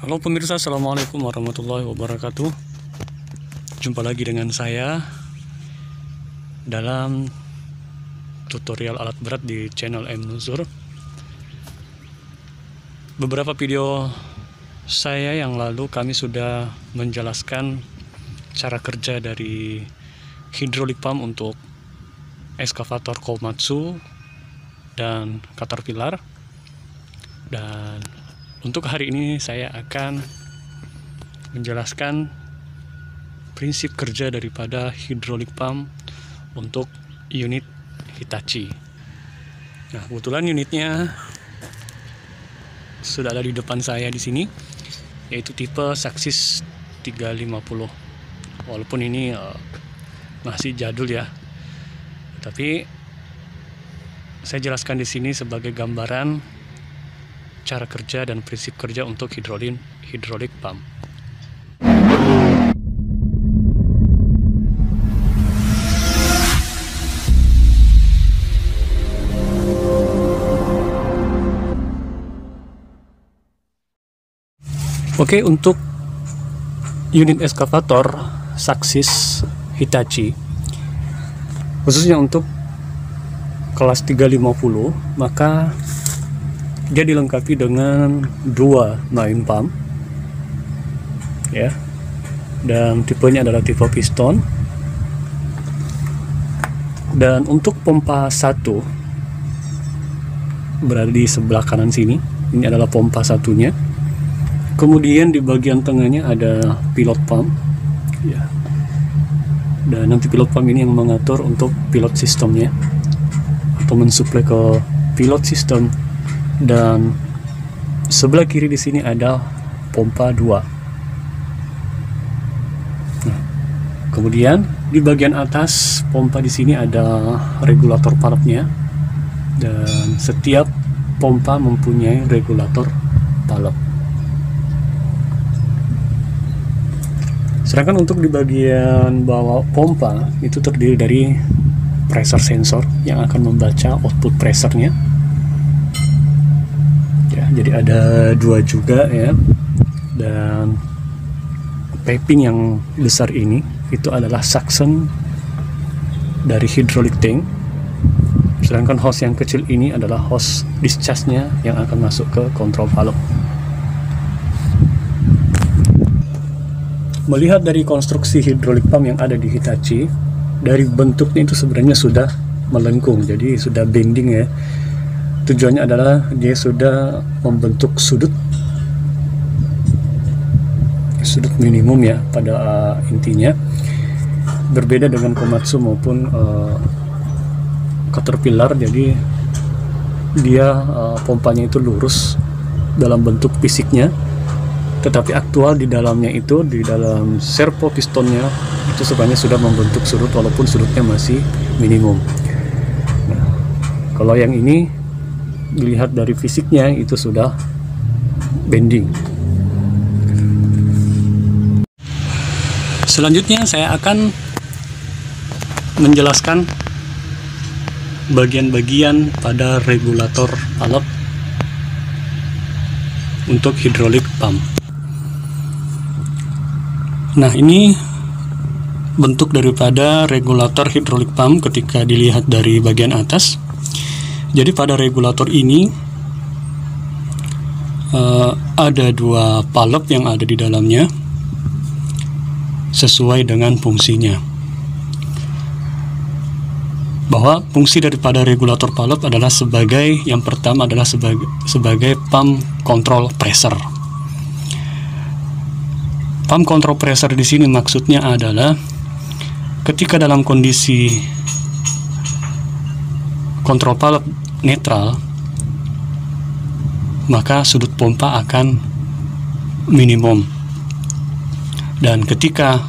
Halo pemirsa, assalamualaikum warahmatullahi wabarakatuh. Jumpa lagi dengan saya dalam tutorial alat berat di channel M Nuzur. Beberapa video saya yang lalu kami sudah menjelaskan cara kerja dari hydraulic pump untuk eskavator Komatsu dan Caterpillar. Dan untuk hari ini saya akan menjelaskan prinsip kerja daripada hydraulic pump untuk unit Hitachi. Nah, kebetulan unitnya sudah ada di depan saya di sini, yaitu tipe Saxis 350. Walaupun ini masih jadul ya, tapi saya jelaskan di sini sebagai gambaran cara kerja dan prinsip kerja untuk hydraulic pump. Oke, untuk unit eskavator Saxis Hitachi, khususnya untuk kelas 350, maka dia dilengkapi dengan dua main pump ya, dan tipenya adalah tipe piston. Dan untuk pompa satu berada di sebelah kanan sini, ini adalah pompa satunya. Kemudian di bagian tengahnya ada pilot pump ya, dan nanti pilot pump ini yang mengatur untuk pilot sistemnya atau mensuplai ke pilot sistem. Dan sebelah kiri di sini ada pompa 2. Nah, kemudian di bagian atas pompa di sini ada regulator valve-nya, dan setiap pompa mempunyai regulator valve. Sedangkan untuk di bagian bawah pompa itu terdiri dari pressure sensor yang akan membaca output pressure-nya. Jadi ada dua juga ya, dan piping yang besar ini itu adalah suction dari hydraulic tank, sedangkan hose yang kecil ini adalah hose discharge-nya yang akan masuk ke control valve. Melihat dari konstruksi hydraulic pump yang ada di Hitachi, dari bentuknya itu sebenarnya sudah melengkung, jadi sudah bending ya. Tujuannya adalah dia sudah membentuk sudut minimum ya pada intinya. Berbeda dengan Komatsu maupun Caterpillar, jadi dia pompanya itu lurus dalam bentuk fisiknya, tetapi aktual di dalamnya itu, di dalam servo pistonnya itu sebenarnya sudah membentuk sudut walaupun sudutnya masih minimum. Nah, kalau yang ini dilihat dari fisiknya itu sudah bending. Selanjutnya saya akan menjelaskan bagian-bagian pada regulator valve untuk hydraulic pump. Nah, ini bentuk daripada regulator hydraulic pump ketika dilihat dari bagian atas. Jadi pada regulator ini ada dua valve yang ada di dalamnya sesuai dengan fungsinya. Bahwa fungsi daripada regulator valve adalah sebagai, yang pertama adalah sebagai pump control pressure. Pump control pressure di sini maksudnya adalah ketika dalam kondisi control valve netral, maka sudut pompa akan minimum, dan ketika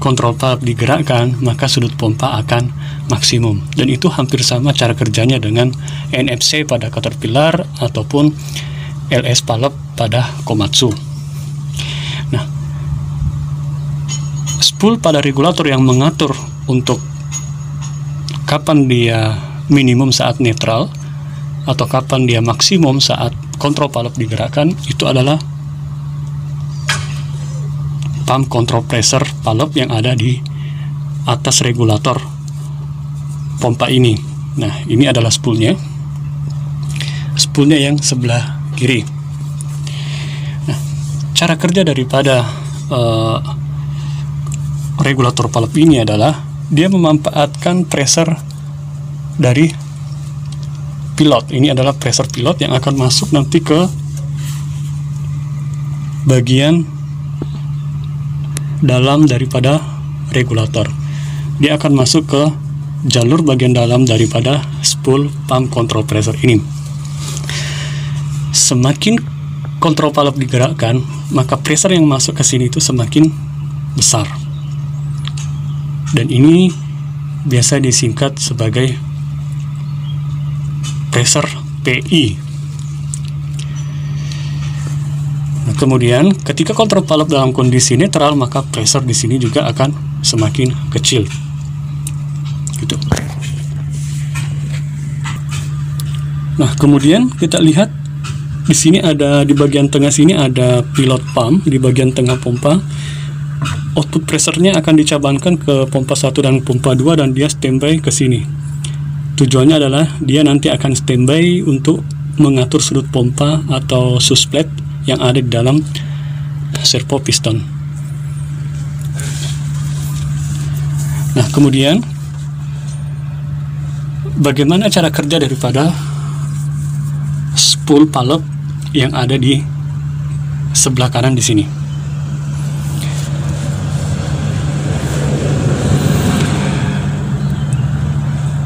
kontrol valve digerakkan maka sudut pompa akan maksimum. Dan itu hampir sama cara kerjanya dengan NFC pada Caterpillar ataupun LS valve pada Komatsu. Nah, spool pada regulator yang mengatur untuk kapan dia minimum saat netral atau kapan dia maksimum saat kontrol valve digerakkan, itu adalah pump control pressure valve yang ada di atas regulator pompa ini. Nah, ini adalah spoolnya yang sebelah kiri. Nah, cara kerja daripada regulator valve ini adalah dia memanfaatkan pressure dari pilot. Ini adalah pressure pilot yang akan masuk nanti ke bagian dalam daripada regulator. Dia akan masuk ke jalur bagian dalam daripada spool pump control pressure ini. Semakin kontrol valve digerakkan, maka pressure yang masuk ke sini itu semakin besar. Dan ini biasa disingkat sebagai pressure PI. Nah, kemudian ketika kontrol valve dalam kondisi netral, maka pressure di sini juga akan semakin kecil. Gitu. Nah, kemudian kita lihat di sini ada, di bagian tengah sini ada pilot pump. Di bagian tengah pompa, output pressure-nya akan dicabangkan ke pompa 1 dan pompa 2, dan dia standby ke sini. Tujuannya adalah dia nanti akan standby untuk mengatur sudut pompa atau switch plate yang ada di dalam servo piston. Nah, kemudian bagaimana cara kerja daripada spool valve yang ada di sebelah kanan di sini?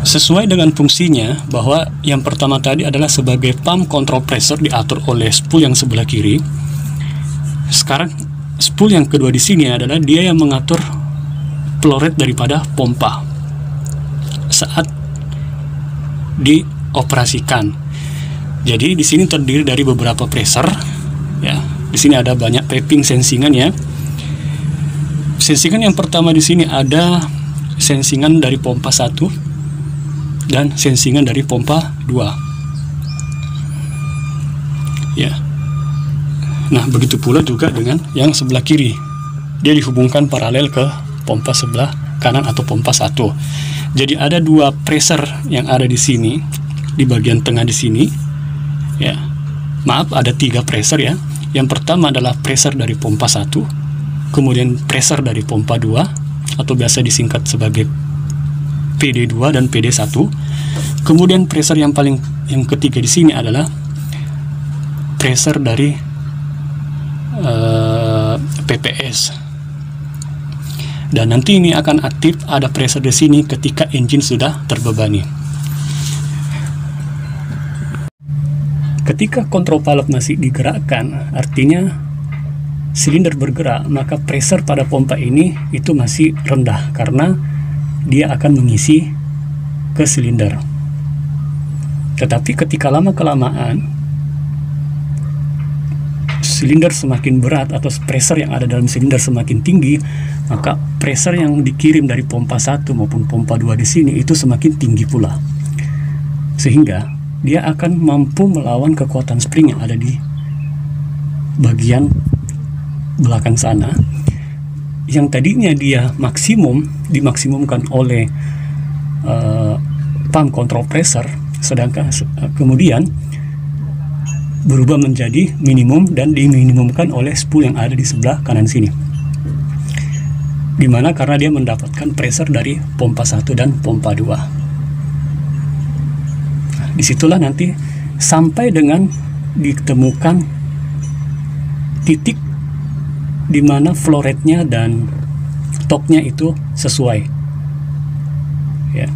Sesuai dengan fungsinya, bahwa yang pertama tadi adalah sebagai pump control pressure diatur oleh spool yang sebelah kiri. Sekarang spool yang kedua di sini adalah dia yang mengatur flow rate daripada pompa saat dioperasikan. Jadi di sini terdiri dari beberapa pressure, ya. Di sini ada banyak piping sensingan, ya. Sensingan yang pertama di sini ada sensingan dari pompa 1 dan sensingan dari pompa 2. Ya. Nah, begitu pula juga dengan yang sebelah kiri. Dia dihubungkan paralel ke pompa sebelah kanan atau pompa 1. Jadi ada dua pressure yang ada di sini, di bagian tengah di sini. Ya. Maaf, ada 3 pressure, ya. Yang pertama adalah pressure dari pompa 1, kemudian pressure dari pompa 2 atau biasa disingkat sebagai PD2 dan PD1. Kemudian pressure yang ketiga di sini adalah pressure dari PPS. Dan nanti ini akan aktif, ada pressure di sini ketika engine sudah terbebani. Ketika kontrol valve masih digerakkan, artinya silinder bergerak, maka pressure pada pompa ini itu masih rendah karena dia akan mengisi ke silinder. Tetapi ketika lama-kelamaan silinder semakin berat atau pressure yang ada dalam silinder semakin tinggi, maka pressure yang dikirim dari pompa 1 maupun pompa 2 di sini itu semakin tinggi pula. Sehingga dia akan mampu melawan kekuatan spring yang ada di bagian belakang sana, yang tadinya dia dimaksimumkan oleh pump control pressure, sedangkan kemudian berubah menjadi minimum dan diminimumkan oleh spool yang ada di sebelah kanan sini. Dimana karena dia mendapatkan pressure dari pompa 1 dan pompa 2. Nah, disitulah nanti sampai dengan ditemukan titik di mana flow rate-nya dan torque-nya itu sesuai, ya,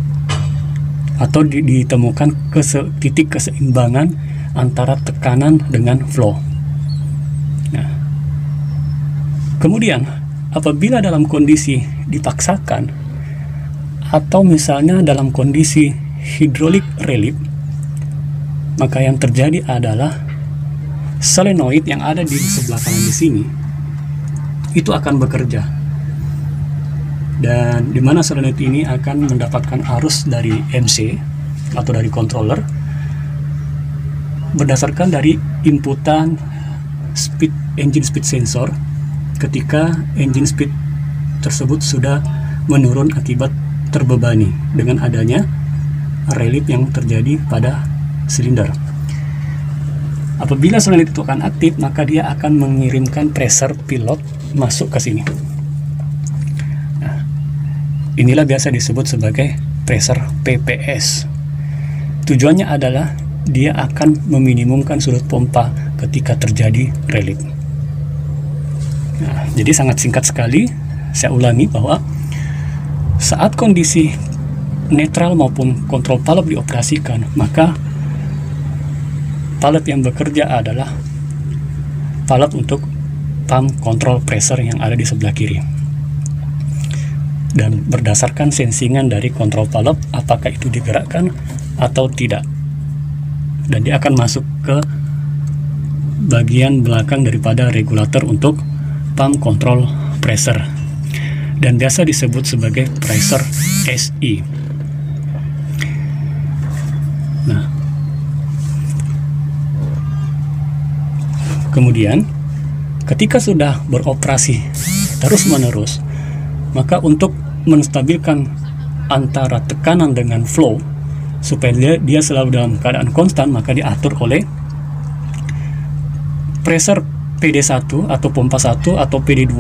atau ditemukan titik keseimbangan antara tekanan dengan flow. Nah, kemudian apabila dalam kondisi dipaksakan atau misalnya dalam kondisi hydraulic relief, maka yang terjadi adalah solenoid yang ada di sebelah kanan di sini itu akan bekerja, dan dimana solenoid ini akan mendapatkan arus dari MC atau dari controller berdasarkan dari inputan engine speed sensor ketika engine speed tersebut sudah menurun akibat terbebani dengan adanya relief yang terjadi pada silinder. Apabila solenoid itu akan aktif, maka dia akan mengirimkan pressure pilot masuk ke sini. Nah, inilah biasa disebut sebagai pressure PPS. Tujuannya adalah dia akan meminimumkan sudut pompa ketika terjadi relief. Nah, jadi sangat singkat sekali, saya ulangi bahwa saat kondisi netral maupun kontrol valve dioperasikan, maka valve yang bekerja adalah valve untuk pump control pressure yang ada di sebelah kiri. Dan berdasarkan sensingan dari kontrol valve, apakah itu digerakkan atau tidak. Dan dia akan masuk ke bagian belakang daripada regulator untuk pump control pressure, dan biasa disebut sebagai pressure SI. Nah, kemudian ketika sudah beroperasi terus-menerus, maka untuk menstabilkan antara tekanan dengan flow supaya dia selalu dalam keadaan konstan, maka diatur oleh pressure PD1 atau pompa 1 atau PD2.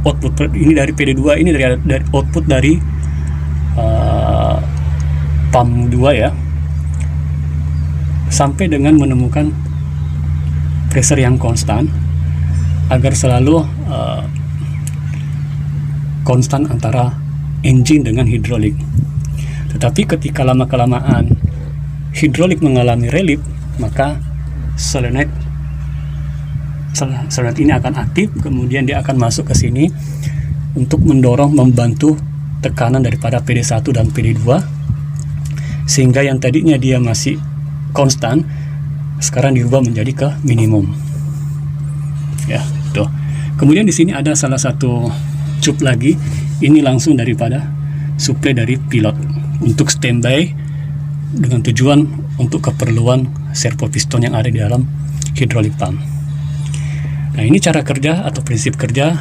Output ini dari PD2 ini dari output dari pump 2 ya, sampai dengan menemukan pressure yang konstan agar selalu konstan antara engine dengan hidrolik. Tetapi ketika lama-kelamaan hidrolik mengalami relief, maka solenoid ini akan aktif, kemudian dia akan masuk ke sini untuk mendorong, membantu tekanan daripada PD1 dan PD2, sehingga yang tadinya dia masih konstan sekarang dirubah menjadi ke minimum. Ya, tuh. Kemudian di sini ada salah satu cup lagi, ini langsung daripada suplai dari pilot untuk standby dengan tujuan untuk keperluan servo piston yang ada di dalam hidrolik pump. Nah, ini cara kerja atau prinsip kerja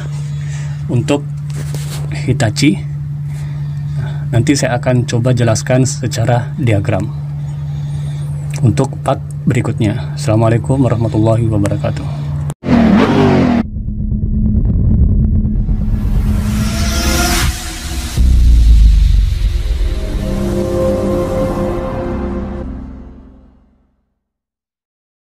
untuk Hitachi. Nanti saya akan coba jelaskan secara diagram untuk part berikutnya. Assalamualaikum warahmatullahi wabarakatuh.